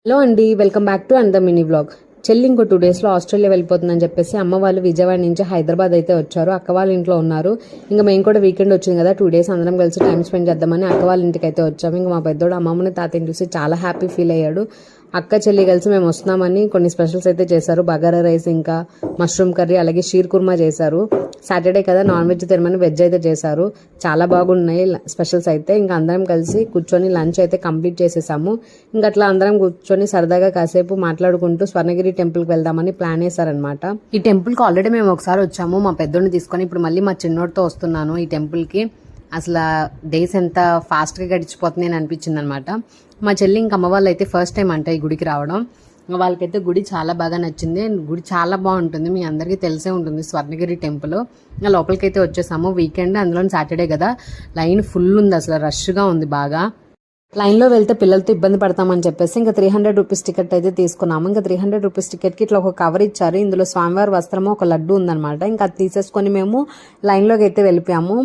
Hello అండి, welcome back to and the mini vlog. చెల్లి ఇంకో 2 డేస్లో ఆస్ట్రేలియా వెళ్ళిపోతుందని చెప్పేసి అమ్మ వాళ్ళు విజయవాడ నుంచి హైదరాబాద్ అయితే వచ్చారు. అక్క వాళ్ళ ఇంట్లో ఉన్నారు. ఇంకా మేము కూడా వీకెండ్ వచ్చింది కదా, 2 డేస్ అందరం కలిసి టైం స్పెండ్ చేద్దామని అక్క వాళ్ళ ఇంటికి అయితే వచ్చాము. ఇంకా మా పెద్దోడు అమ్మమ్మని తాతయ్యని చూసి చాలా హ్యాపీ ఫీల్ అయ్యాడు. అక్క చెల్లి కలిసి మేము వస్తున్నామని కొన్ని స్పెషల్స్ అయితే చేశారు. బగారా రైస్, ఇంకా మష్రూమ్ కర్రీ, అలాగే షీర్ కుర్మా చేశారు. సాటర్డే కదా, నాన్ వెజ్ తినమని వెజ్ అయితే చేశారు. చాలా బాగున్నాయి స్పెషల్స్ అయితే. ఇంకా అందరం కలిసి కూర్చొని లంచ్ అయితే కంప్లీట్ చేసేసాము. ఇంకా అట్లా అందరం కూర్చొని సరదాగా కాసేపు మాట్లాడుకుంటూ స్వర్ణగిరి టెంపుల్కి వెళ్దామని ప్లాన్ వేశారనమాట. ఈ టెంపుల్కి ఆల్రెడీ మేము ఒకసారి వచ్చాము మా పెద్దోడిని తీసుకొని. ఇప్పుడు మళ్ళీ మా చిన్నోడితో వస్తున్నాను ఈ టెంపుల్కి. అసలు డేస్ ఎంత ఫాస్ట్గా గడిచిపోతుంది అని అనిపించింది అనమాట. మా చెల్లి ఇంక అమ్మ వాళ్ళు అయితే ఫస్ట్ టైం అంట ఈ గుడికి రావడం. వాళ్ళకైతే గుడి చాలా బాగా నచ్చింది. గుడి చాలా బాగుంటుంది, మీ అందరికీ తెలిసే ఉంటుంది స్వర్ణగిరి టెంపుల్. ఇంకా లోపలికి అయితే వచ్చేసాము. వీకెండ్, అందులో సాటర్డే కదా, లైన్ ఫుల్ ఉంది, అసలు రష్గా ఉంది బాగా. లైన్లో వెళ్తే పిల్లలతో ఇబ్బంది పడతామని చెప్పేసి ఇంకా 300 రూపీస్ టికెట్ అయితే తీసుకున్నాము. ఇంకా 300 రూపీస్ టికెట్కి ఇట్లా ఒక కవర్ ఇచ్చారు. ఇందులో స్వామివారి వస్త్రము, ఒక లడ్డు ఉందన్నమాట. ఇంకా అది తీసేసుకొని మేము లైన్లోకి అయితే వెళ్ళిపోయాము.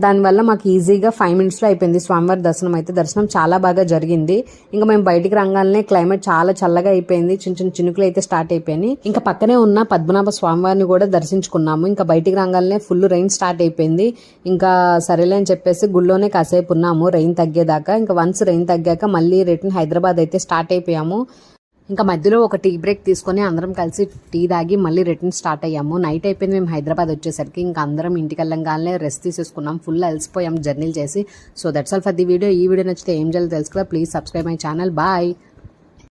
దానివల్ల మాకు ఈజీగా 5 మినిట్స్లో అయిపోయింది స్వామివారి దర్శనం అయితే. దర్శనం చాలా బాగా జరిగింది. ఇంకా మేము బయటికి రంగాలనే క్లైమేట్ చాలా చల్లగా అయిపోయింది. చిన్న చిన్న చినుకులు అయితే స్టార్ట్ అయిపోయినాయి. ఇంకా పక్కనే ఉన్న పద్మనాభ స్వామివారిని కూడా దర్శించుకున్నాము. ఇంకా బయటికి రంగాలనే ఫుల్ రెయిన్ స్టార్ట్ అయిపోయింది. ఇంకా సరేలే అని చెప్పేసి గుళ్ళోనే కాసేపు ఉన్నాము రెయిన్ తగ్గేదాకా. ఇంకా వన్స్ రెయిన్ తగ్గాక మళ్ళీ రిటర్న్ హైదరాబాద్ అయితే స్టార్ట్ అయిపోయాము. ఇంకా మధ్యలో ఒక టీ బ్రేక్ తీసుకొని అందరం కలిసి టీ తాగి మళ్ళీ రిటర్న్ స్టార్ట్ అయ్యాము. నైట్ అయిపోయింది మేము హైదరాబాద్ వచ్చేసరికి. ఇంకా అందరం ఇంటికి వెళ్ళంగానే రెస్ట్ తీసేసుకున్నాం. ఫుల్ అలసిపోయాం జర్నీలు చేసి. So that's all for the video. ఈ వీడియో నచ్చితే ఏం చేయాలో తెలుసు కదా, please subscribe my channel. Bye.